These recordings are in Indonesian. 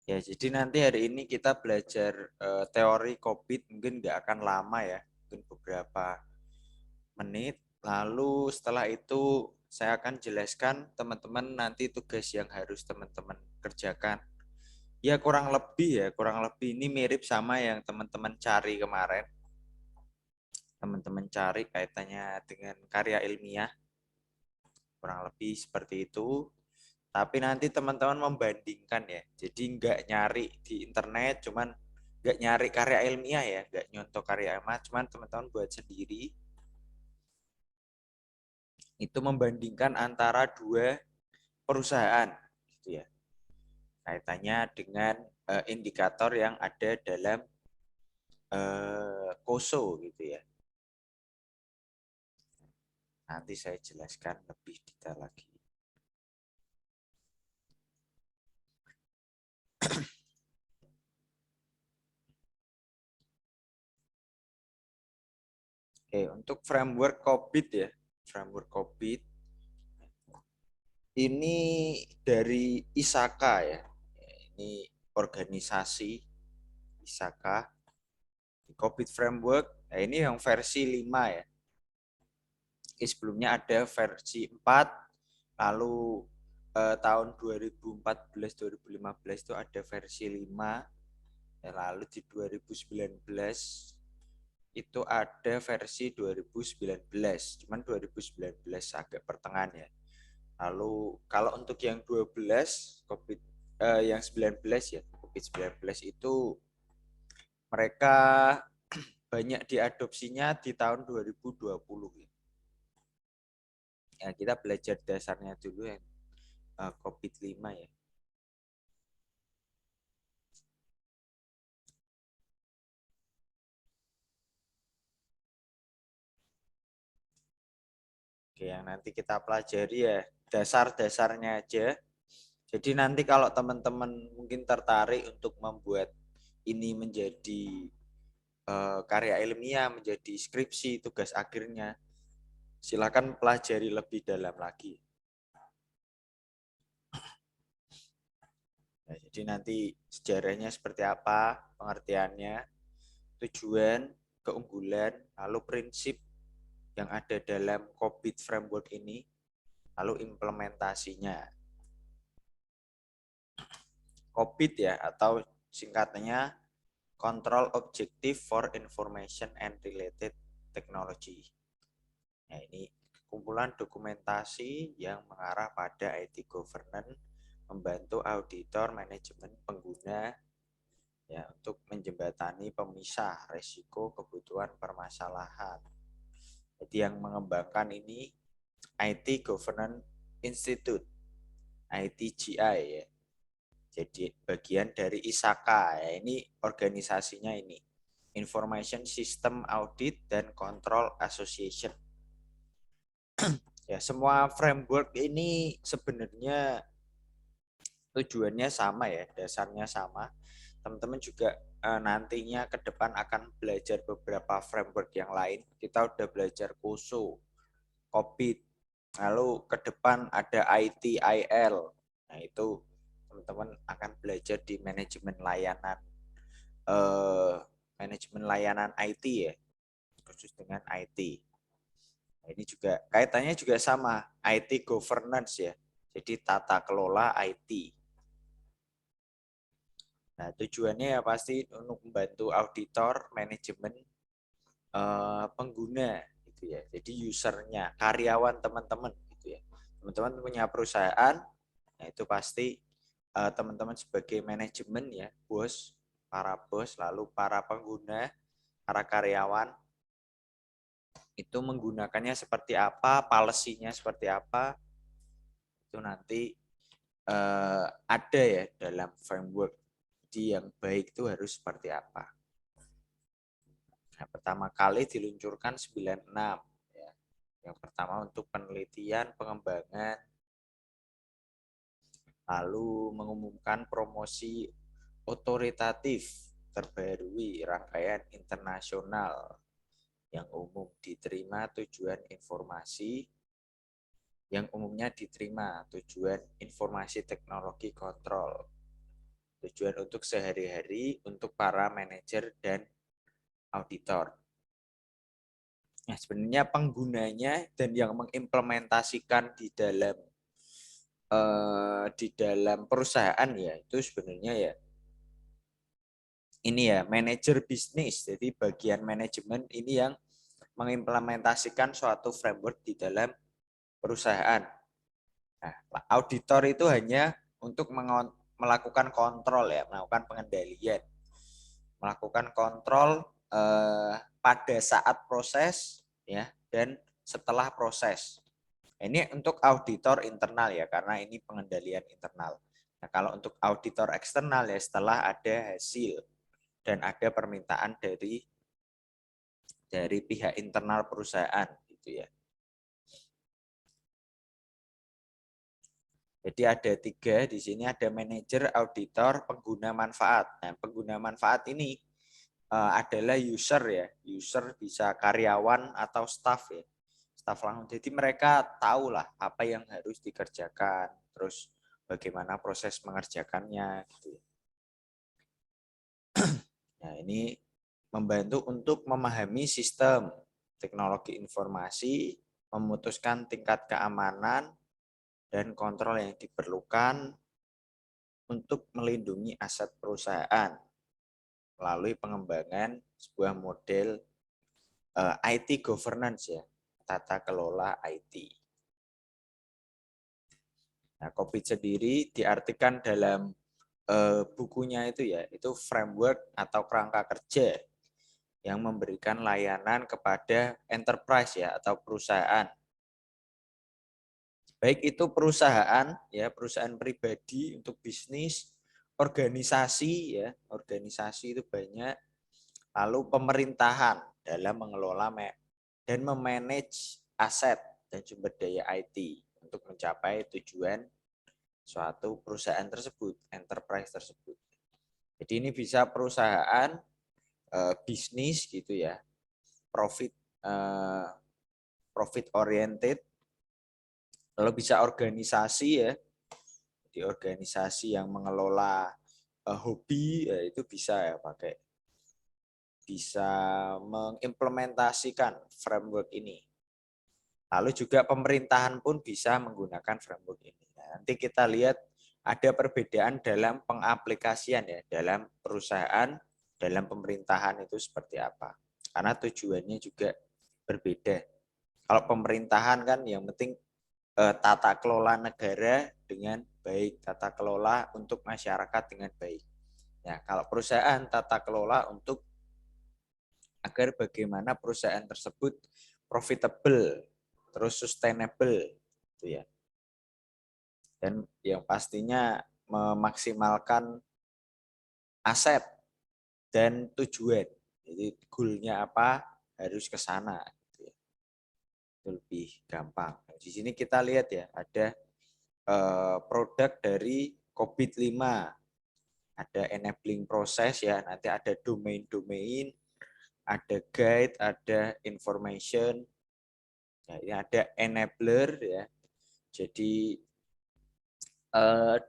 Ya, jadi nanti hari ini kita belajar teori COVID, mungkin nggak akan lama ya, mungkin beberapa menit. Lalu setelah itu saya akan jelaskan teman-teman nanti tugas yang harus teman-teman kerjakan. Ya kurang lebih ini mirip sama yang teman-teman cari kemarin. Teman-teman cari kaitannya dengan karya ilmiah, kurang lebih seperti itu. Tapi nanti teman-teman membandingkan ya. Jadi nggak nyari di internet, cuman nggak nyari karya ilmiah ya, nggak nyontoh karya ilmiah, cuman teman-teman buat sendiri. Itu membandingkan antara dua perusahaan, gitu ya. Kaitannya dengan indikator yang ada dalam KOSO gitu ya. Nanti saya jelaskan lebih detail lagi. Oke, untuk framework COVID ya, framework COVID ini dari ISAKA ya. Ini organisasi ISAKA. COVID Framework, nah ini yang versi 5 ya. Sebelumnya ada versi 4, lalu tahun 2014-2015 itu ada versi 5, ya, lalu di 2019 itu ada versi 2019, cuman 2019 agak pertengahan ya. Lalu kalau untuk yang 12 COVID yang 19 ya, COVID-19 itu mereka banyak diadopsinya di tahun 2020 ya. Ya, kita belajar dasarnya dulu yang COVID-5 ya. Oke, yang nanti kita pelajari ya dasar-dasarnya aja. Jadi nanti kalau teman-teman mungkin tertarik untuk membuat ini menjadi karya ilmiah, menjadi skripsi, tugas akhirnya, silakan pelajari lebih dalam lagi. Nah, jadi nanti sejarahnya seperti apa, pengertiannya, tujuan, keunggulan, lalu prinsip yang ada dalam COVID framework ini, lalu implementasinya. COVID ya, atau singkatnya Control Objective for Information and Related Technology. Nah, ini kumpulan dokumentasi yang mengarah pada IT governance, membantu auditor manajemen pengguna ya untuk menjembatani pemisah resiko kebutuhan permasalahan. Jadi yang mengembangkan ini IT Governance Institute, ITGI ya. Jadi bagian dari ISAKA ya. Ini organisasinya ini. Information System Audit dan Control Association. Ya, semua framework ini sebenarnya tujuannya sama ya, dasarnya sama. Teman-teman juga nantinya ke depan akan belajar beberapa framework yang lain. Kita udah belajar KOSO, COVID, lalu ke depan ada ITIL. Nah, itu teman-teman akan belajar di eh, manajemen layanan IT ya, khusus dengan IT. Nah, ini juga kaitannya juga sama, IT governance ya. Jadi tata kelola IT. Nah, tujuannya ya pasti untuk membantu auditor, manajemen, pengguna gitu ya. Jadi usernya, karyawan teman-teman gitu ya. Teman-teman punya perusahaan, nah itu pasti teman-teman sebagai manajemen ya, bos, lalu para pengguna, para karyawan itu menggunakannya seperti apa, policy-nya seperti apa, itu nanti ada ya dalam framework. Jadi yang baik itu harus seperti apa. Nah, pertama kali diluncurkan 96 ya. Yang pertama untuk penelitian, pengembangan, lalu mengumumkan promosi otoritatif terbarui rangkaian internasional yang umum diterima tujuan informasi yang umumnya diterima tujuan informasi teknologi kontrol. Tujuan untuk sehari-hari untuk para manajer dan auditor. Nah, sebenarnya penggunanya dan yang mengimplementasikan di dalam perusahaan ya itu sebenarnya ya ini ya manajer bisnis. Jadi bagian manajemen ini yang mengimplementasikan suatu framework di dalam perusahaan. Nah, auditor itu hanya untuk melakukan kontrol ya, melakukan pengendalian, melakukan kontrol pada saat proses ya dan setelah proses. Ini untuk auditor internal ya, karena ini pengendalian internal. Nah, kalau untuk auditor eksternal ya setelah ada hasil dan ada permintaan dari pihak internal perusahaan gitu ya. Jadi ada 3 di sini, ada manajer, auditor, pengguna manfaat. Nah, pengguna manfaat ini adalah user ya. User bisa karyawan atau staff ya. Staff langsung. Jadi mereka tahulah apa yang harus dikerjakan, terus bagaimana proses mengerjakannya gitu. Nah, ini membantu untuk memahami sistem teknologi informasi, memutuskan tingkat keamanan dan kontrol yang diperlukan untuk melindungi aset perusahaan melalui pengembangan sebuah model IT governance ya, tata kelola IT. Nah, COVID sendiri diartikan dalam bukunya itu ya, itu framework atau kerangka kerja yang memberikan layanan kepada enterprise ya atau perusahaan. Baik itu perusahaan ya, perusahaan pribadi untuk bisnis, organisasi ya, organisasi itu banyak, lalu pemerintahan dalam mengelola dan memanage aset dan sumber daya IT untuk mencapai tujuan suatu perusahaan tersebut, enterprise tersebut. Jadi ini bisa perusahaan bisnis gitu ya, profit profit oriented, lalu bisa organisasi ya, di organisasi yang mengelola hobi ya itu bisa ya pakai, bisa mengimplementasikan framework ini. Lalu juga pemerintahan pun bisa menggunakan framework ini. Nah, nanti kita lihat ada perbedaan dalam pengaplikasian ya, dalam perusahaan, dalam pemerintahan itu seperti apa. Karena tujuannya juga berbeda. Kalau pemerintahan kan yang penting tata kelola negara dengan baik, tata kelola untuk masyarakat dengan baik. Ya, kalau perusahaan tata kelola untuk agar bagaimana perusahaan tersebut profitable, terus sustainable, gitu ya. Dan yang pastinya memaksimalkan aset dan tujuan. Jadi goalnya apa harus ke sana. Gitu ya. Itu lebih gampang. Nah, di sini kita lihat ya ada produk dari COVID-5. Ada enabling proses ya, nanti ada domain-domain, ada guide, ada information. Nah, ini ada enabler ya. Jadi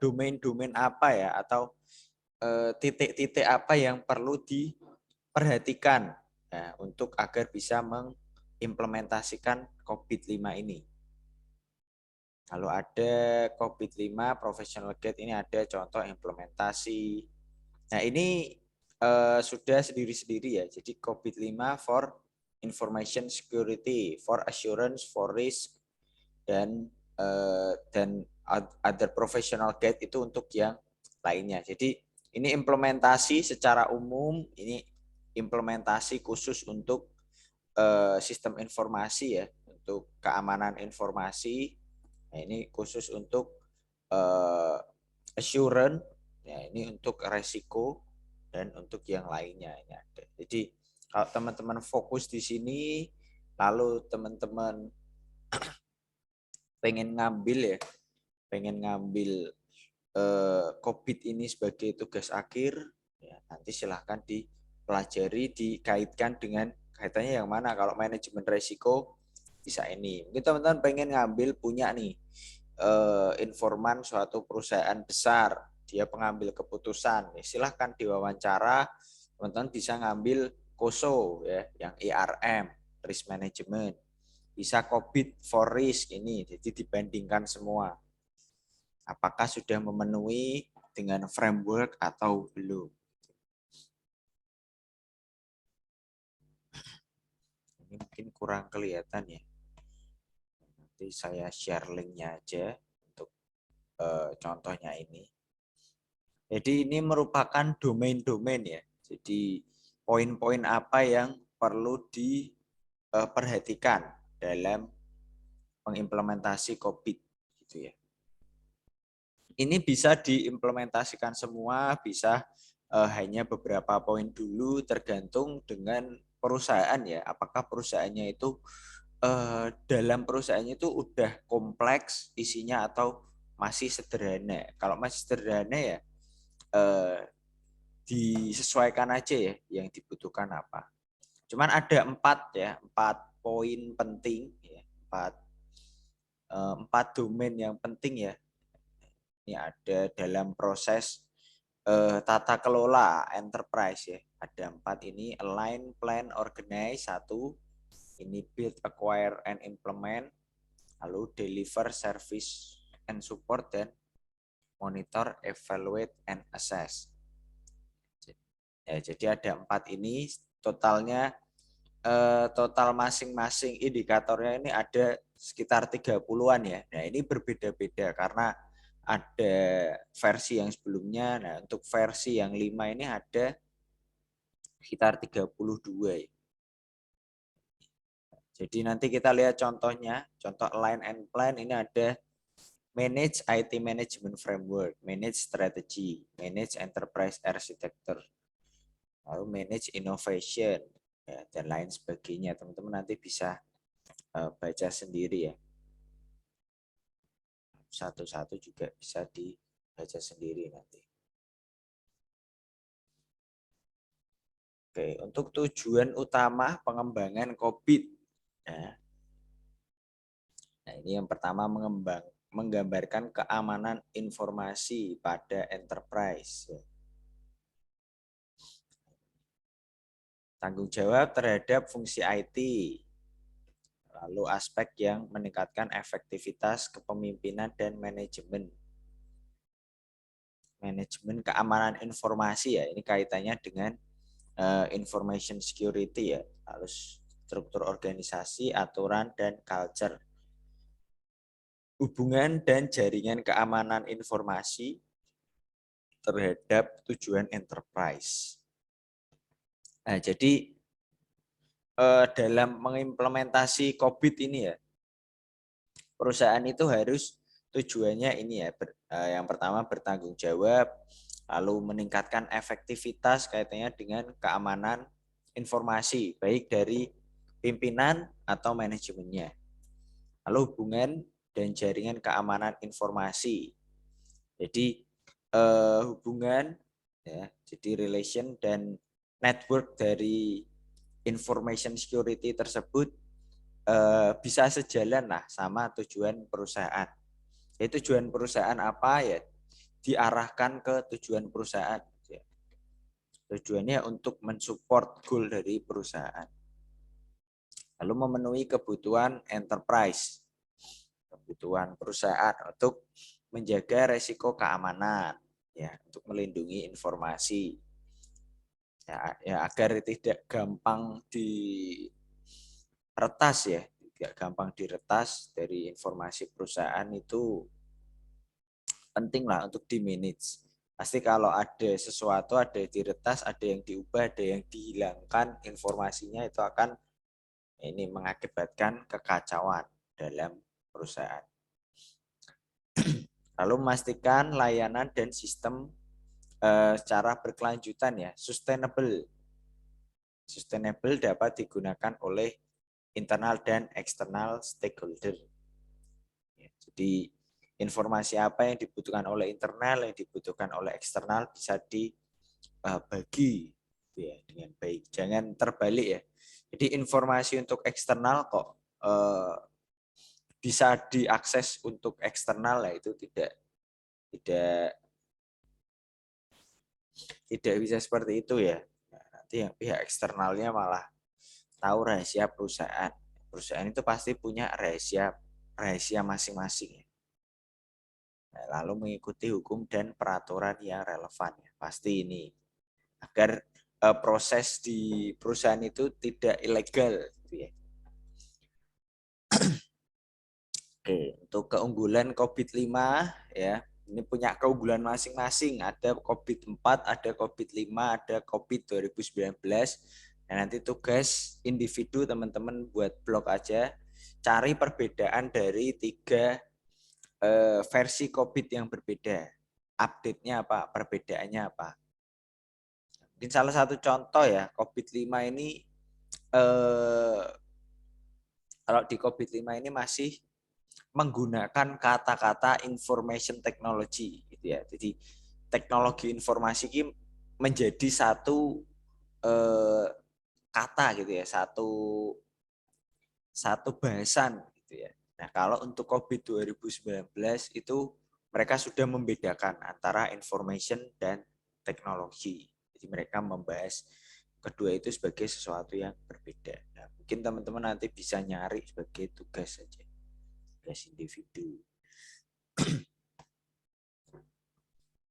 domain-domain apa ya atau titik-titik apa yang perlu diperhatikan ya, untuk agar bisa mengimplementasikan COVID-5 ini. Lalu ada COVID-5 Professional Guide, ini ada contoh implementasi. Nah ini sudah sendiri-sendiri ya. Jadi COVID-5 for information security, for assurance, for risk, dan other professional guide itu untuk yang lainnya. Jadi ini implementasi secara umum, ini implementasi khusus untuk sistem informasi ya, untuk keamanan informasi. Nah, ini khusus untuk assurance, ya ini untuk resiko dan untuk yang lainnya ini ada. Jadi kalau teman-teman fokus di sini, lalu teman-teman pengen ngambil ya, pengen ngambil COVID ini sebagai tugas akhir, ya, nanti silahkan dipelajari, dikaitkan dengan kaitannya yang mana. Kalau manajemen resiko bisa ini. Mungkin teman-teman pengen ngambil punya nih informan suatu perusahaan besar, dia pengambil keputusan. Silahkan diwawancara, teman-teman bisa ngambil COSO ya, yang ERM, risk management. Bisa COVID for risk ini, jadi dibandingkan semua. Apakah sudah memenuhi dengan framework atau belum. Ini mungkin kurang kelihatan ya. Nanti saya share linknya aja untuk contohnya ini. Jadi ini merupakan domain-domain ya. Jadi poin-poin apa yang perlu diperhatikan dalam mengimplementasi COVID gitu ya. Ini bisa diimplementasikan semua, bisa hanya beberapa poin dulu tergantung dengan perusahaan ya. Apakah perusahaannya itu dalam perusahaannya itu udah kompleks isinya atau masih sederhana. Kalau masih sederhana ya disesuaikan aja ya yang dibutuhkan apa. Cuman ada 4 poin penting ya, 4 domain yang penting ya. Ini ada dalam proses tata kelola enterprise ya. Ada 4 ini: align, plan, organize, 1. Ini build, acquire, and implement. Lalu deliver, service, and support, dan monitor, evaluate, and assess. Ya, jadi ada 4 ini, totalnya total masing-masing indikatornya ini ada sekitar 30-an ya. Nah, ini berbeda-beda karena ada versi yang sebelumnya. Nah, untuk versi yang 5 ini ada sekitar 32 ya. Jadi nanti kita lihat contohnya, contoh align and plan ini ada manage IT management framework, manage strategy, manage enterprise architecture, lalu manage innovation, ya, dan lain sebagainya. Teman-teman nanti bisa baca sendiri ya. Satu-satu juga bisa dibaca sendiri nanti. Oke, untuk tujuan utama pengembangan COVID. Nah, ini yang pertama menggambarkan keamanan informasi pada enterprise. Tanggung jawab terhadap fungsi IT. Lalu aspek yang meningkatkan efektivitas kepemimpinan dan manajemen. Manajemen keamanan informasi ya, ini kaitannya dengan information security ya. Lalu struktur organisasi, aturan, dan culture. Hubungan dan jaringan keamanan informasi terhadap tujuan enterprise. Nah, jadi dalam mengimplementasi COVID ini ya, perusahaan itu harus tujuannya ini ya, yang pertama bertanggung jawab, lalu meningkatkan efektivitas kaitannya dengan keamanan informasi, baik dari pimpinan atau manajemennya. Lalu hubungan dan jaringan keamanan informasi. Jadi hubungan ya, jadi relation dan network dari information security tersebut bisa sejalan lah sama tujuan perusahaan. Jadi tujuan perusahaan apa ya, diarahkan ke tujuan perusahaan. Tujuannya untuk mensupport goal dari perusahaan. Lalu memenuhi kebutuhan enterprise, kebutuhan perusahaan untuk menjaga resiko keamanan, ya, untuk melindungi informasi. Ya, agar tidak gampang diretas ya, tidak gampang diretas dari informasi perusahaan itu penting lah untuk di manage. Pasti kalau ada sesuatu, ada yang diretas, ada yang diubah, ada yang dihilangkan informasinya, itu akan ini mengakibatkan kekacauan dalam perusahaan. Lalu memastikan layanan dan sistem secara berkelanjutan ya, sustainable. Sustainable dapat digunakan oleh internal dan eksternal stakeholder. Ya, jadi informasi apa yang dibutuhkan oleh internal, yang dibutuhkan oleh eksternal bisa dibagi ya, dengan baik. Jangan terbalik ya. Jadi informasi untuk eksternal kok bisa diakses untuk eksternal lah, itu tidak tidak bisa seperti itu ya. Nah, nanti yang pihak eksternalnya malah tahu rahasia perusahaan. Perusahaan itu pasti punya rahasia masing-masing. Nah, lalu mengikuti hukum dan peraturan yang relevan. Ya. Pasti ini agar proses di perusahaan itu tidak ilegal. Gitu ya. Oke, untuk keunggulan COVID 5 ya, ini punya keunggulan masing-masing. Ada COVID 4, ada COVID 5, ada COVID 2019. Nah, nanti tugas individu teman-teman buat blog aja, cari perbedaan dari 3 versi COVID yang berbeda. Update-nya apa, perbedaannya apa. Mungkin salah satu contoh ya, COVID 5 ini kalau di COVID 5 ini masih menggunakan kata-kata information technology gitu ya. Jadi teknologi informasi ini menjadi satu kata gitu ya, satu bahasan gitu ya. Nah, kalau untuk COVID 2019 itu mereka sudah membedakan antara information dan teknologi. Jadi mereka membahas kedua itu sebagai sesuatu yang berbeda. Nah, mungkin teman-teman nanti bisa nyari sebagai tugas saja, tugas individu.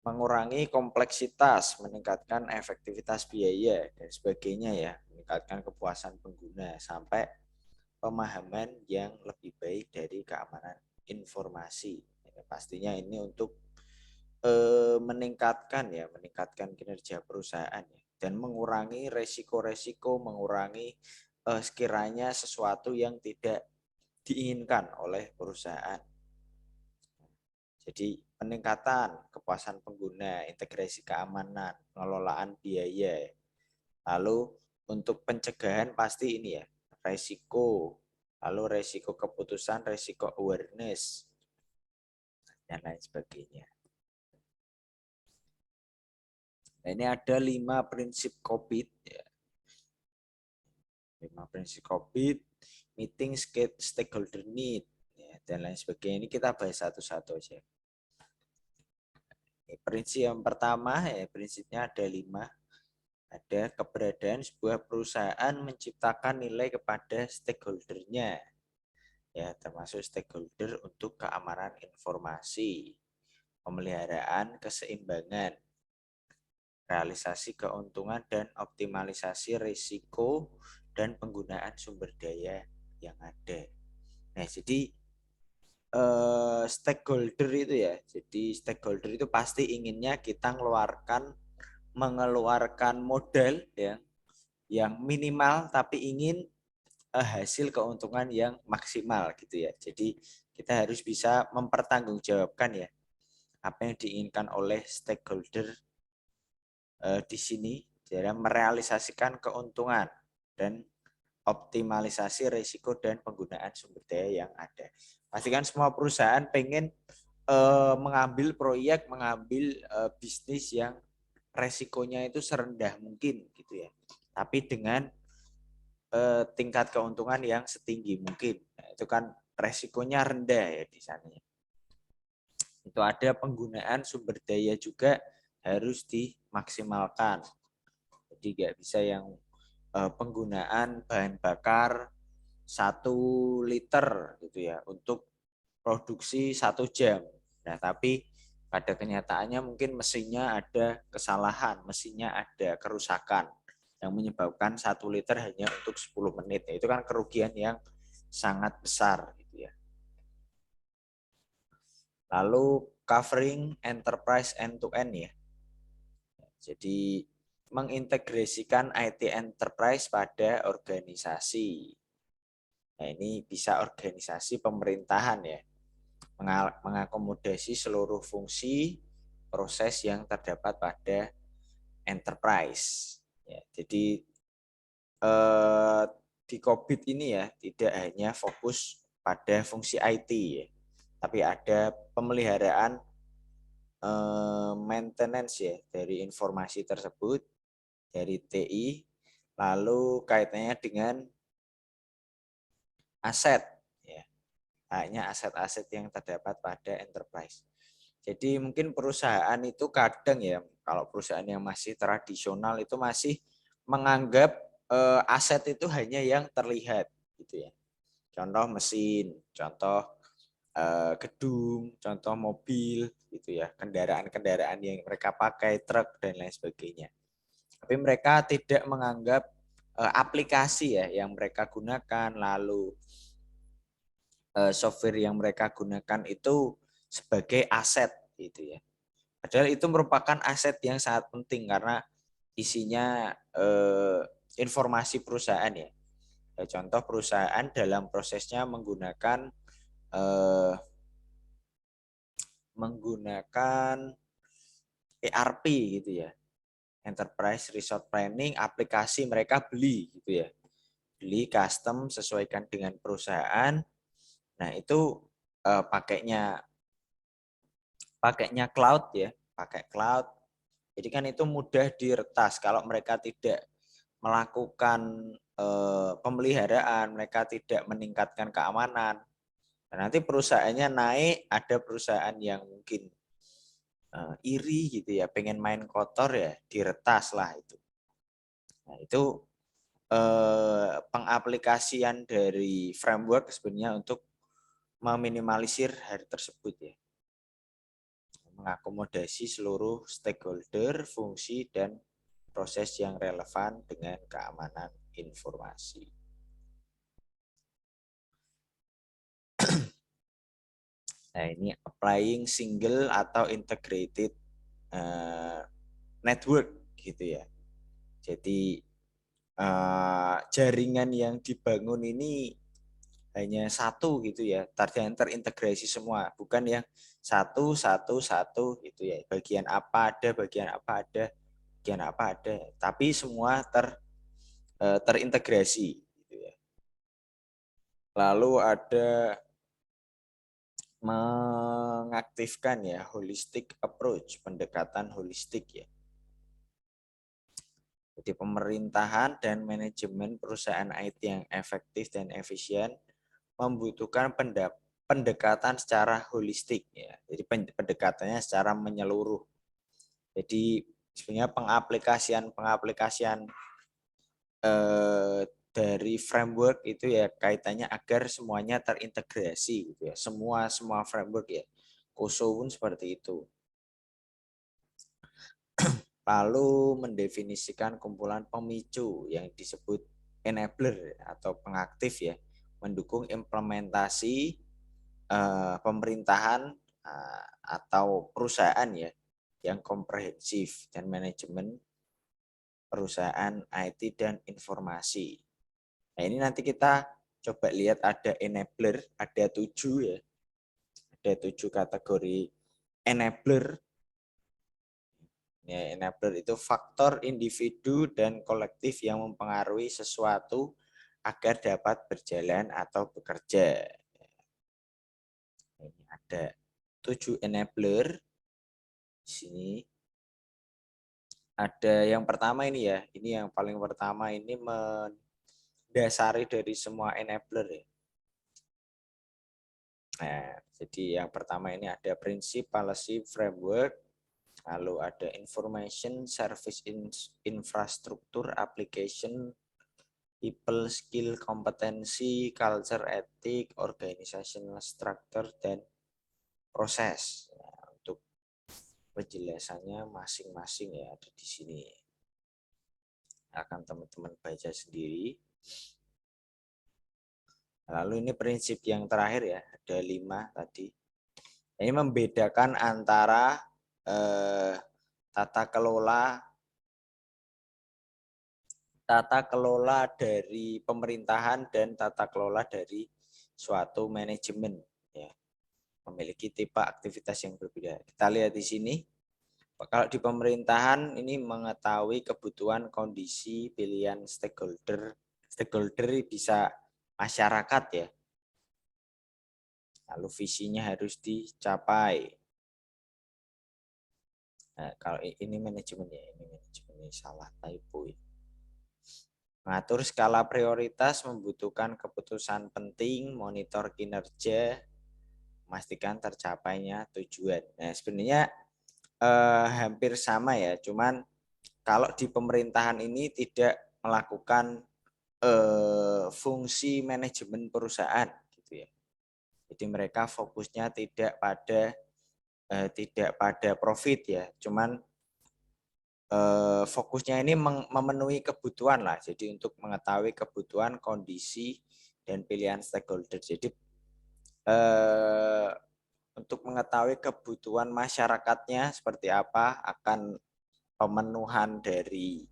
Mengurangi kompleksitas, meningkatkan efektivitas biaya, dan sebagainya ya, meningkatkan kepuasan pengguna, sampai pemahaman yang lebih baik dari keamanan informasi. Ya, pastinya ini untuk meningkatkan kinerja perusahaan ya, dan mengurangi resiko-resiko, mengurangi sekiranya sesuatu yang tidak diinginkan oleh perusahaan. Jadi peningkatan kepuasan pengguna, integrasi keamanan, pengelolaan biaya. Lalu untuk pencegahan pasti ini ya, resiko, lalu resiko keputusan, resiko awareness, dan lain sebagainya. Nah, ini ada 5 prinsip COVID. Ya. 5 prinsip COVID, meeting stakeholder need, ya, dan lain sebagainya. Ini kita bahas satu-satu aja. Prinsip yang pertama, ya, prinsipnya ada 5. Ada keberadaan sebuah perusahaan menciptakan nilai kepada stakeholdernya, ya termasuk stakeholder untuk keamanan informasi, pemeliharaan keseimbangan, realisasi keuntungan dan optimalisasi risiko dan penggunaan sumber daya yang ada. Nah, jadi stakeholder itu ya, jadi stakeholder itu pasti inginnya kita mengeluarkan modal ya yang minimal tapi ingin hasil keuntungan yang maksimal gitu ya. Jadi kita harus bisa mempertanggungjawabkan ya apa yang diinginkan oleh stakeholder di sini dalam merealisasikan keuntungan dan optimalisasi risiko dan penggunaan sumber daya yang ada. Pastikan semua perusahaan pengen mengambil proyek, mengambil bisnis yang resikonya itu serendah mungkin gitu ya. Tapi dengan tingkat keuntungan yang setinggi mungkin. Nah, itu kan resikonya rendah ya di sana. Itu ada penggunaan sumber daya juga harus dimaksimalkan. Jadi nggak bisa yang penggunaan bahan bakar 1 liter gitu ya untuk produksi 1 jam. Nah, tapi pada kenyataannya mungkin mesinnya ada kesalahan, mesinnya ada kerusakan yang menyebabkan 1 liter hanya untuk 10 menit. Itu kan kerugian yang sangat besar gitu ya. Lalu covering enterprise end-to-end ya. Jadi mengintegrasikan IT enterprise pada organisasi. Nah, ini bisa organisasi pemerintahan ya. Mengakomodasi seluruh fungsi proses yang terdapat pada enterprise. Ya, jadi di COVID ini ya tidak hanya fokus pada fungsi IT ya, tapi ada pemeliharaan maintenance ya dari informasi tersebut dari TI, lalu kaitannya dengan aset ya, hanya aset-aset yang terdapat pada enterprise. Jadi mungkin perusahaan itu kadang ya, kalau perusahaan yang masih tradisional itu masih menganggap aset itu hanya yang terlihat gitu ya. Contoh mesin, contoh gedung, contoh mobil gitu ya, kendaraan-kendaraan yang mereka pakai, truk dan lain sebagainya. Tapi mereka tidak menganggap aplikasi ya yang mereka gunakan, lalu software yang mereka gunakan itu sebagai aset gitu ya. Padahal itu merupakan aset yang sangat penting karena isinya informasi perusahaan ya. Contoh perusahaan dalam prosesnya menggunakan eh, ERP gitu ya, Enterprise Resource Planning, aplikasi mereka beli gitu ya, beli custom sesuaikan dengan perusahaan. Nah itu pakainya cloud ya, pakai cloud. Jadi kan itu mudah diretas kalau mereka tidak melakukan pemeliharaan, mereka tidak meningkatkan keamanan. Dan nanti perusahaannya naik, ada perusahaan yang mungkin iri gitu ya, pengen main kotor ya, diretas lah itu. Nah, itu pengaplikasian dari framework sebenarnya untuk meminimalisir hal tersebut ya. Mengakomodasi seluruh stakeholder, fungsi, dan proses yang relevan dengan keamanan informasi. Nah, ini applying single atau integrated network gitu ya. Jadi jaringan yang dibangun ini hanya satu gitu ya, yang terintegrasi semua, bukan yang satu satu satu gitu ya. Bagian apa ada, bagian apa ada, bagian apa ada, tapi semua terintegrasi gitu ya. Lalu ada mengaktifkan ya holistic approach, pendekatan holistik ya. Jadi pemerintahan dan manajemen perusahaan IT yang efektif dan efisien membutuhkan pendekatan secara holistik ya. Jadi pendekatannya secara menyeluruh. Jadi sebenarnya pengaplikasian dari framework itu ya kaitannya agar semuanya terintegrasi gitu ya. Semua framework ya. KOSO pun seperti itu. Lalu mendefinisikan kumpulan pemicu yang disebut enabler atau pengaktif ya, mendukung implementasi pemerintahan atau perusahaan ya yang komprehensif dan manajemen perusahaan IT dan informasi. Nah ini nanti kita coba lihat ada enabler, ada 7 ya, ada 7 kategori enabler. Ya, enabler itu faktor individu dan kolektif yang mempengaruhi sesuatu agar dapat berjalan atau bekerja. Ini ada 7 enabler. Di sini ada yang pertama ini ya, ini yang paling pertama ini mendasari dari semua enabler ya. Nah, jadi yang pertama ini ada prinsip, policy, framework, lalu ada information, service, infrastruktur, application, people, skill, kompetensi, culture, etik, organizational structure, dan proses. Nah, untuk penjelasannya masing-masing ya ada di sini. Akan teman-teman baca sendiri. Lalu ini prinsip yang terakhir ya, ada 5 tadi. Ini membedakan antara tata kelola dari pemerintahan dan tata kelola dari suatu manajemen ya. Memiliki tipe aktivitas yang berbeda. Kita lihat di sini. Kalau di pemerintahan ini mengetahui kebutuhan, kondisi, pilihan stakeholder. Stakeholder bisa masyarakat ya. Lalu visinya harus dicapai. Nah, kalau ini manajemen ya, ini salah typo ya. Mengatur skala prioritas membutuhkan keputusan penting, monitor kinerja, memastikan tercapainya tujuan. Nah, sebenarnya hampir sama ya, cuman kalau di pemerintahan ini tidak melakukan fungsi manajemen perusahaan gitu ya. Jadi mereka fokusnya tidak pada profit ya, cuman fokusnya ini memenuhi kebutuhan lah. Jadi untuk mengetahui kebutuhan, kondisi dan pilihan stakeholder. Jadi untuk mengetahui kebutuhan masyarakatnya seperti apa, akan pemenuhan dari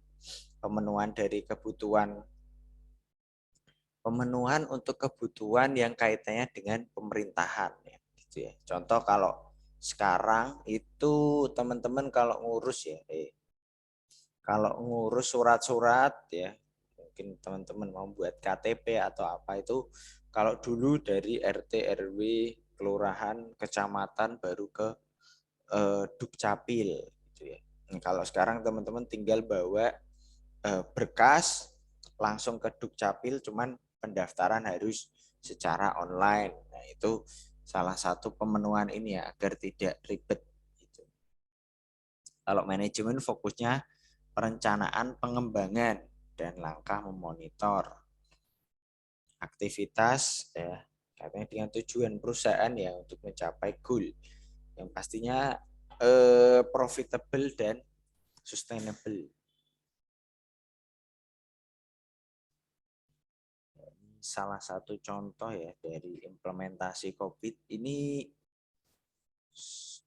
pemenuhan untuk kebutuhan yang kaitannya dengan pemerintahan ya, gitu ya. Contoh kalau sekarang itu teman-teman kalau ngurus surat-surat ya, mungkin teman-teman mau buat KTP atau apa itu, kalau dulu dari RT RW kelurahan kecamatan baru ke Dukcapil gitu ya. Nah, kalau sekarang teman-teman tinggal bawa berkas langsung ke Dukcapil, cuman pendaftaran harus secara online. Nah, itu salah satu pemenuhan ini ya, agar tidak ribet gitu. Kalau manajemen fokusnya perencanaan pengembangan dan langkah memonitor aktivitas ya, katanya dengan tujuan perusahaan ya untuk mencapai goal yang pastinya profitable dan sustainable. Salah satu contoh ya dari implementasi COVID ini,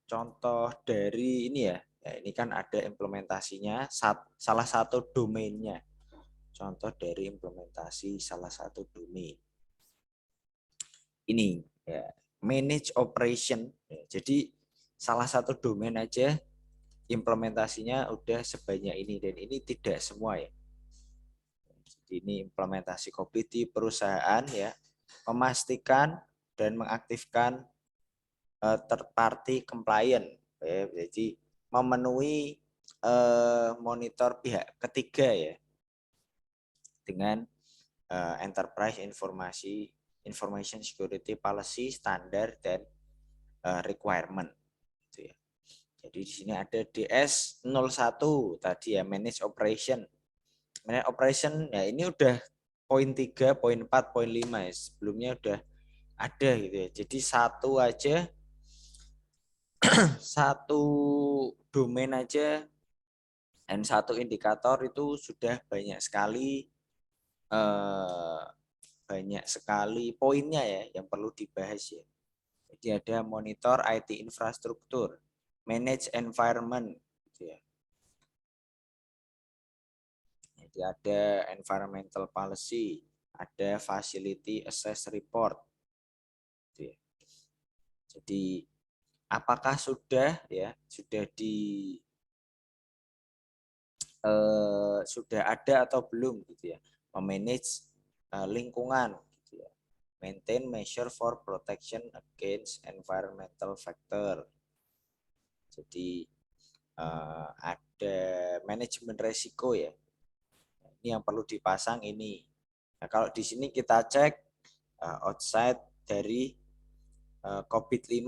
contoh dari ini ya, ini kan ada implementasinya salah satu domainnya, contoh dari implementasi salah satu domain ini ya, manage operation ya. Jadi salah satu domain aja implementasinya udah sebanyak ini, dan ini tidak semua ya. Jadi ini implementasi COVID di perusahaan ya, memastikan dan mengaktifkan third party compliant ya. Jadi memenuhi monitor pihak ketiga ya, dengan enterprise information security policy standar dan requirement gitu ya. Jadi di sini ada DS01 tadi ya, manage operation. Manage operation ya, ini udah poin 3, poin 4, poin 5 ya. Sebelumnya udah ada gitu ya. Jadi satu domain aja dan satu indikator itu sudah eh, banyak sekali poinnya ya yang perlu dibahas ya. Jadi ada monitor IT infrastruktur, manage environment gitu ya. Jadi ada environmental policy, ada facility assess report gitu ya. Jadi apakah sudah ada atau belum gitu ya, memanage lingkungan gitu ya, maintain measure for protection against environmental factor. Jadi ada manajemen resiko ya, ini yang perlu dipasang ini. Nah, kalau di sini kita cek outside dari COVID-5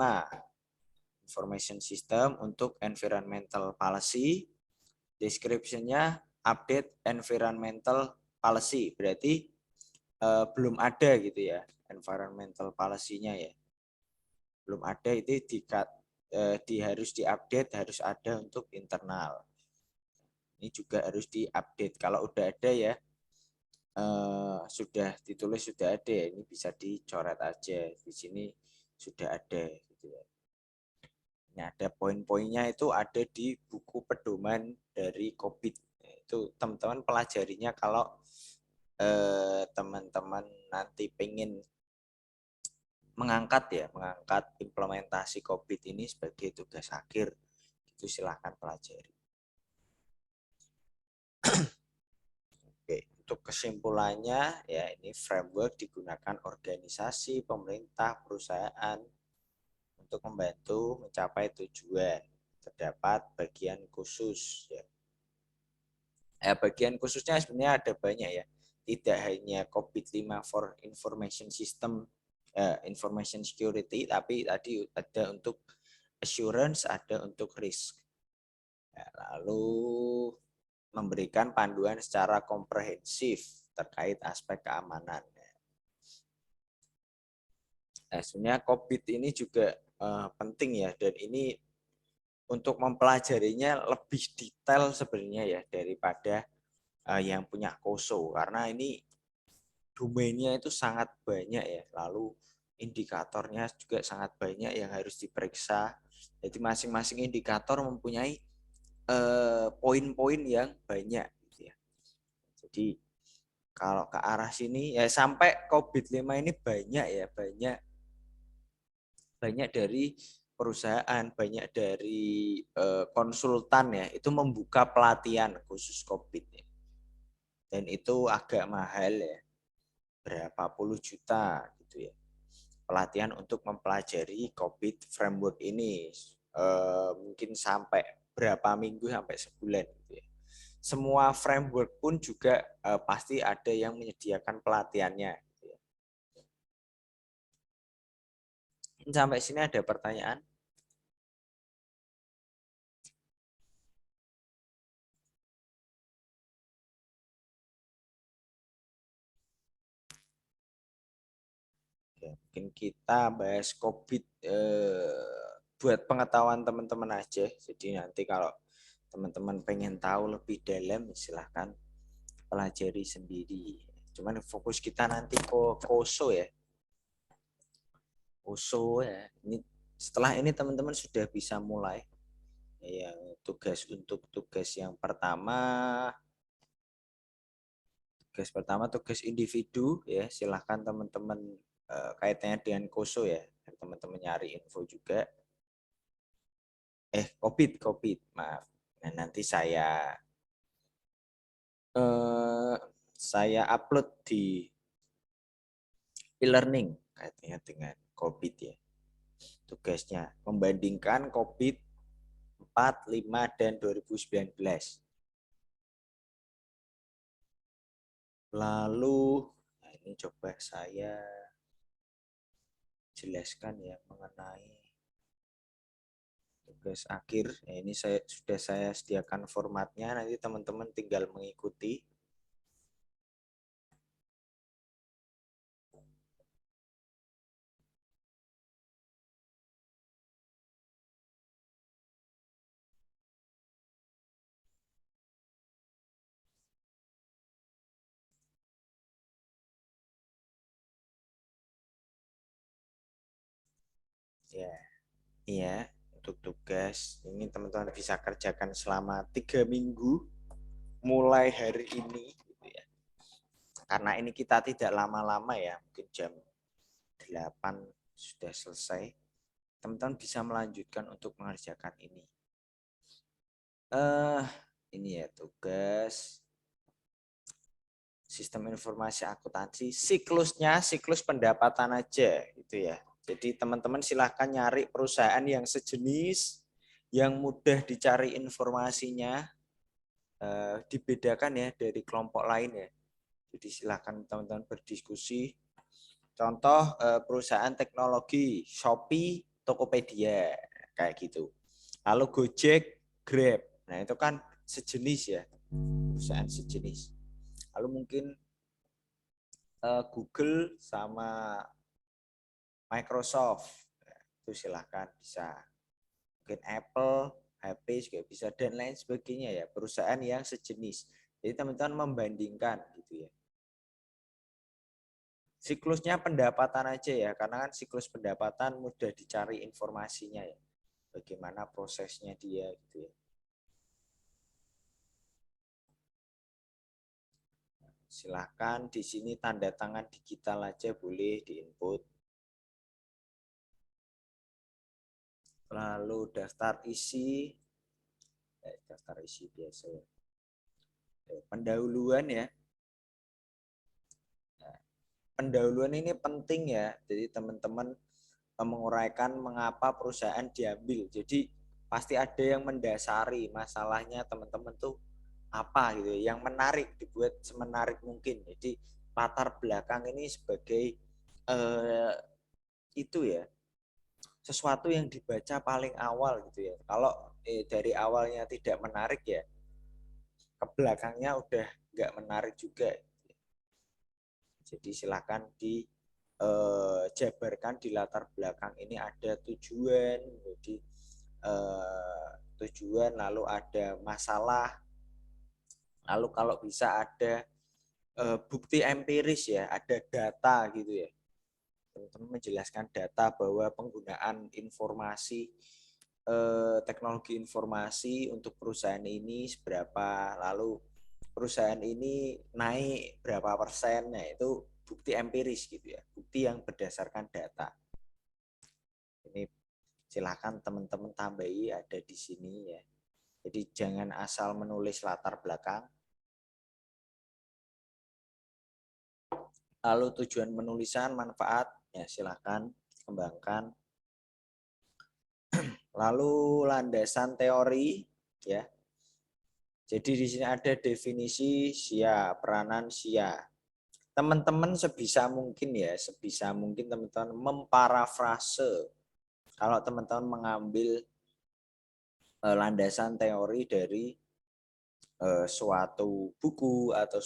information system untuk environmental policy, description-nya update environmental policy, berarti belum ada gitu ya environmental policy-nya ya, belum ada. Itu harus diupdate, harus ada untuk internal. Ini juga harus diupdate. Kalau udah ada ya, sudah ditulis sudah ada ya, ini bisa dicoret aja, di sini sudah ada gitu ya. Ini ada poin-poinnya, itu ada di buku pedoman dari COVID. Itu teman-teman pelajarinya kalau teman-teman nanti pengen mengangkat implementasi COVID ini sebagai tugas akhir, itu silahkan pelajari. Oke, untuk kesimpulannya ya, ini framework digunakan organisasi, pemerintah, perusahaan untuk membantu mencapai tujuan. Terdapat bagian khusus ya. Bagian khususnya sebenarnya ada banyak ya. Tidak hanya COVID-5 for information system information security, tapi tadi ada untuk assurance, ada untuk risk. Ya, lalu memberikan panduan secara komprehensif terkait aspek keamanan. Nah, sebenarnya COVID ini juga penting ya, dan ini untuk mempelajarinya lebih detail sebenarnya ya daripada yang punya KOSO, karena ini domainnya itu sangat banyak ya, lalu indikatornya juga sangat banyak yang harus diperiksa. Jadi masing-masing indikator mempunyai poin-poin yang banyak gitu ya. Jadi kalau ke arah sini ya sampai COVID-5 ini banyak ya, banyak dari perusahaan, banyak dari konsultan ya, itu membuka pelatihan khusus COVID ya. Dan itu agak mahal ya, berapa puluh juta gitu ya. Pelatihan untuk mempelajari COVID framework ini mungkin sampai berapa minggu, sampai sebulan gitu ya. Semua framework pun juga pasti ada yang menyediakan pelatihannya gitu ya. Sampai sini ada pertanyaan? Ya, mungkin kita bahas COVID buat pengetahuan teman-teman aja. Jadi nanti kalau teman-teman pengen tahu lebih dalam, silahkan pelajari sendiri. Cuman fokus kita nanti ke KOSO ya. KOSO ya. Ini setelah ini teman-teman sudah bisa mulai. Yang tugas yang pertama, tugas individu ya. Silahkan teman-teman kaitannya dengan KOSO ya. Teman-teman nyari info juga. COVID, maaf. Nah, nanti saya upload di e-learning kaitannya dengan COVID ya. Tugasnya membandingkan COVID 4, 5, dan 2019. Lalu, nah ini coba saya jelaskan ya mengenai tugas akhir. Nah, ini sudah saya sediakan formatnya, nanti teman-teman tinggal mengikuti. Ya, iya, untuk tugas ini teman-teman bisa kerjakan selama 3 minggu mulai hari ini gitu ya. Karena ini kita tidak lama-lama ya, mungkin jam 8 sudah selesai. Teman-teman bisa melanjutkan untuk mengerjakan ini. Ini ya tugas sistem informasi akuntansi, siklus pendapatan aja gitu ya. Jadi teman-teman silahkan nyari perusahaan yang sejenis, yang mudah dicari informasinya, dibedakan ya dari kelompok lain ya. Jadi silahkan teman-teman berdiskusi. Contoh perusahaan teknologi, Shopee, Tokopedia, kayak gitu. Lalu Gojek, Grab. Nah itu kan sejenis ya, perusahaan sejenis. Lalu mungkin Google sama Microsoft, itu silahkan bisa. Mungkin Apple, HP juga bisa, dan lain sebagainya ya, perusahaan yang sejenis. Jadi teman-teman membandingkan gitu ya. Siklusnya pendapatan aja ya, karena kan siklus pendapatan mudah dicari informasinya ya. Bagaimana prosesnya dia gitu ya. Silahkan di sini tanda tangan digital aja boleh diinput. Lalu daftar isi biasa ya. Pendahuluan ya. Pendahuluan ini penting ya. Jadi teman-teman menguraikan mengapa perusahaan diambil. Jadi pasti ada yang mendasari masalahnya teman-teman tuh apa gitu, yang menarik, dibuat semenarik mungkin. Jadi latar belakang ini sebagai itu ya sesuatu yang dibaca paling awal gitu ya. Kalau dari awalnya tidak menarik ya, ke belakangnya udah nggak menarik juga. Jadi silakan dijabarkan di latar belakang ini ada tujuan, jadi tujuan, lalu ada masalah, lalu kalau bisa ada bukti empiris ya, ada data gitu ya. Teman-teman menjelaskan data bahwa penggunaan informasi teknologi informasi untuk perusahaan ini seberapa, lalu perusahaan ini naik berapa persen, nah itu bukti empiris gitu ya, bukti yang berdasarkan data. Ini silakan teman-teman tambahi ada di sini ya. Jadi jangan asal menulis latar belakang. Lalu tujuan penulisan, manfaat, ya silakan kembangkan. Lalu landasan teori, ya. Jadi di sini ada definisi SIA, peranan SIA. Teman-teman sebisa mungkin ya, sebisa mungkin teman-teman memparafrase. Kalau teman-teman mengambil landasan teori dari suatu buku atau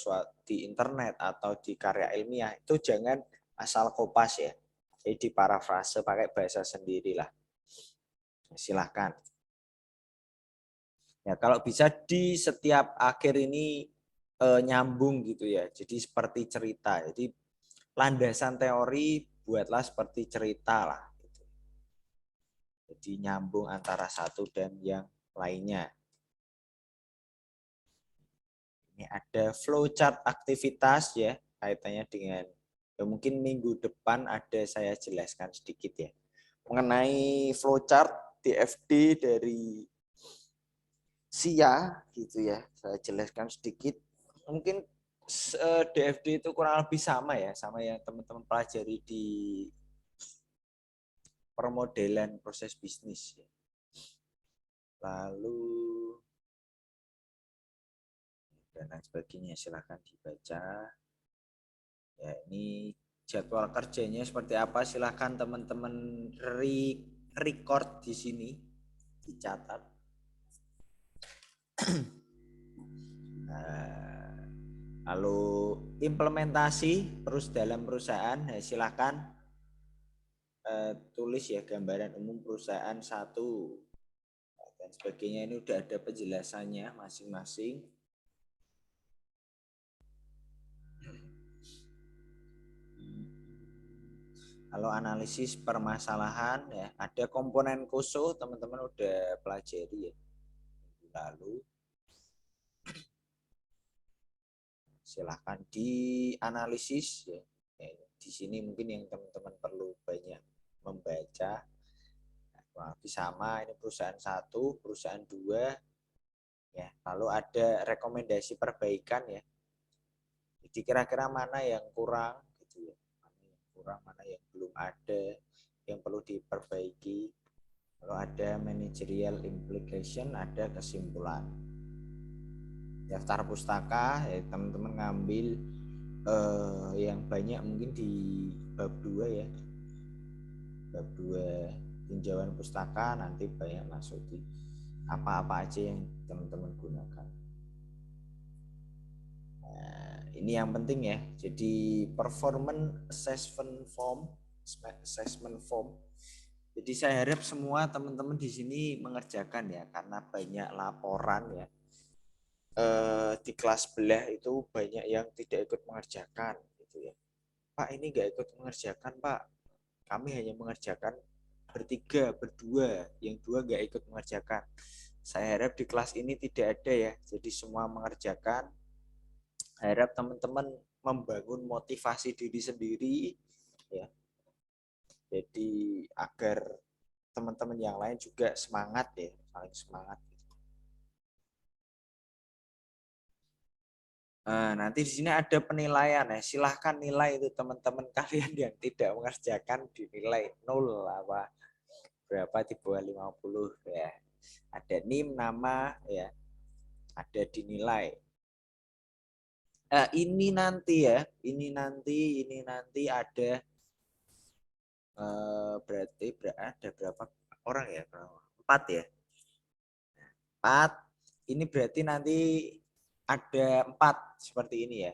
di internet atau di karya ilmiah, itu jangan asal kopas ya. Jadi diparafrase pakai bahasa sendirilah. Silahkan. Ya, kalau bisa di setiap akhir ini nyambung gitu ya. Jadi seperti cerita. Jadi landasan teori buatlah seperti cerita lah. Gitu. Jadi nyambung antara satu dan yang lainnya. Ini ada flowchart aktivitas ya, kaitannya dengan ya mungkin minggu depan ada saya jelaskan sedikit ya. Mengenai flowchart DFD dari SIA gitu ya, saya jelaskan sedikit. Mungkin DFD itu kurang lebih sama ya, sama yang teman-teman pelajari di permodelan proses bisnis. Lalu dan lain sebagainya, silahkan dibaca. Ya, ini jadwal kerjanya seperti apa, silahkan teman-teman record di sini, dicatat. Lalu implementasi terus dalam perusahaan, ya silahkan tulis ya gambaran umum perusahaan satu dan sebagainya. Ini udah ada penjelasannya masing-masing. Kalau analisis permasalahan ya ada komponen khusus, teman-teman udah pelajari ya. Lalu silahkan dianalisis ya. Di sini mungkin yang teman-teman perlu banyak membaca. Nah, sama ini perusahaan satu, perusahaan dua, ya. Lalu ada rekomendasi perbaikan ya. Jadi kira-kira mana yang kurang gitu ya, mana yang kurang, mana yang belum ada, yang perlu diperbaiki. Lalu ada managerial implication, ada kesimpulan. Daftar pustaka ya teman-teman ngambil yang banyak mungkin di bab 2 ya, bab 2 tinjauan pustaka, nanti banyak masuk di apa-apa aja yang teman-teman gunakan. Nah, ini yang penting ya, jadi performance assessment form. Jadi saya harap semua teman-teman di sini mengerjakan ya, karena banyak laporan ya. Di kelas belah itu banyak yang tidak ikut mengerjakan gitu ya. Pak, ini nggak ikut mengerjakan Pak, kami hanya mengerjakan bertiga, berdua, yang dua nggak ikut mengerjakan. Saya harap di kelas ini tidak ada ya, jadi semua mengerjakan. Harap teman-teman membangun motivasi diri sendiri ya, jadi agar teman-teman yang lain juga semangat ya, saling semangat. Nah, nanti di sini ada penilaian ya. Silahkan nilai itu teman-teman kalian yang tidak mengerjakan dinilai 0 apa berapa di bawah 50 ya. Ada NIM, nama ya. Ada dinilai. Ini nanti ya, ini nanti ada Berarti ada berapa orang ya? 4 ya. 4. Ini berarti nanti ada 4 seperti ini ya.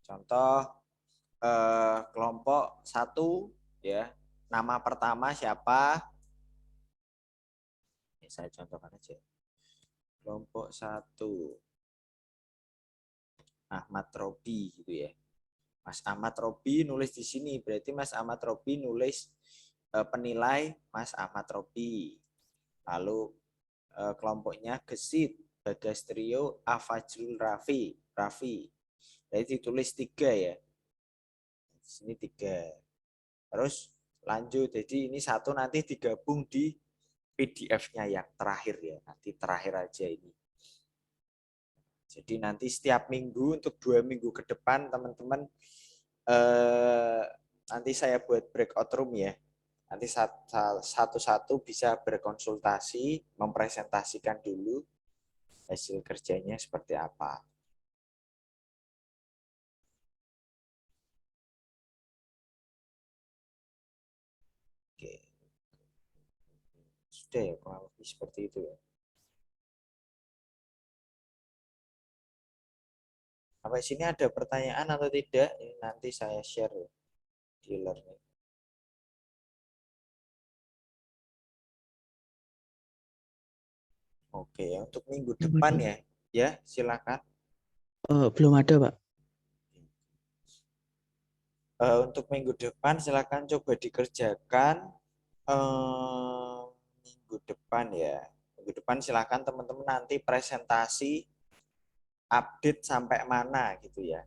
Contoh kelompok 1 ya. Nama pertama siapa? Ini saya contohkan aja. Kelompok 1 Ahmad Robi gitu ya. Mas Ahmad Robi nulis di sini, berarti Mas Ahmad Robi nulis penilai Mas Ahmad Robi. Lalu kelompoknya Gesit, Bagas Trio, Afajrul Raffi. Jadi ditulis 3 ya. Di sini 3. Terus lanjut, jadi ini 1 nanti digabung di PDF-nya yang terakhir ya. Nanti terakhir aja ini. Jadi nanti setiap minggu untuk 2 minggu ke depan teman-teman nanti saya buat breakout room ya. Nanti satu-satu bisa berkonsultasi, mempresentasikan dulu hasil kerjanya seperti apa. Oke. Sudah ya, kurang lebih seperti itu ya. Sampai sini ada pertanyaan atau tidak? Ini nanti saya share ya, di learning. Oke, ya, untuk minggu depan ya. Ya, silakan. Belum ada, Pak. Untuk minggu depan silakan coba dikerjakan minggu depan ya. Minggu depan silakan teman-teman nanti presentasi update sampai mana gitu ya.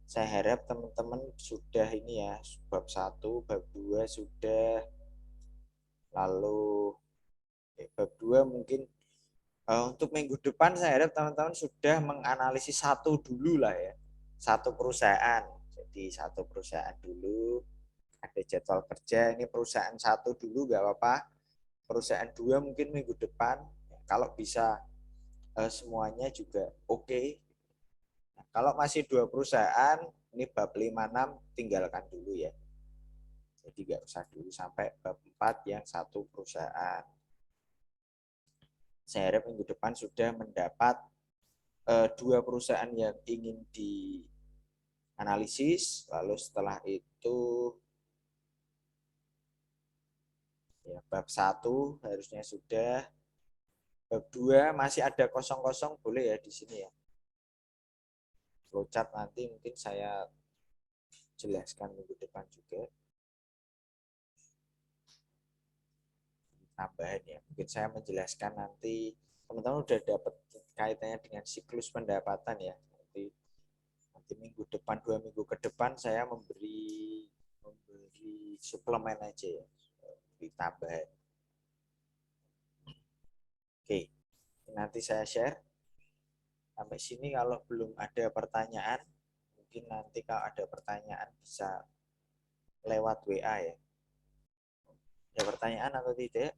Saya harap teman-teman sudah ini ya, bab 1, bab 2 sudah, lalu bab 2 mungkin untuk minggu depan saya harap teman-teman sudah menganalisis satu dulu lah ya. Satu perusahaan. Jadi satu perusahaan dulu, ada jadwal kerja, ini perusahaan 1 dulu nggak apa-apa. Perusahaan 2 mungkin minggu depan, kalau bisa semuanya juga oke. Nah, kalau masih 2 perusahaan, ini bab 5, 6 tinggalkan dulu ya. Jadi nggak usah dulu sampai bab 4 yang 1 perusahaan. Saya harap minggu depan sudah mendapat 2 perusahaan yang ingin dianalisis, lalu setelah itu ya, bab 1 harusnya sudah, bab 2 masih ada kosong-kosong, boleh ya di sini ya. Flowchart nanti mungkin saya jelaskan minggu depan juga. Tambahan ya, mungkin saya menjelaskan nanti teman-teman udah dapat kaitannya dengan siklus pendapatan ya. Nanti minggu depan, 2 minggu ke depan saya memberi suplemen aja ya, di tambahan. Oke, nanti saya share. Sampai sini kalau belum ada pertanyaan, mungkin nanti kalau ada pertanyaan bisa lewat WA ya. Ada pertanyaan atau tidak?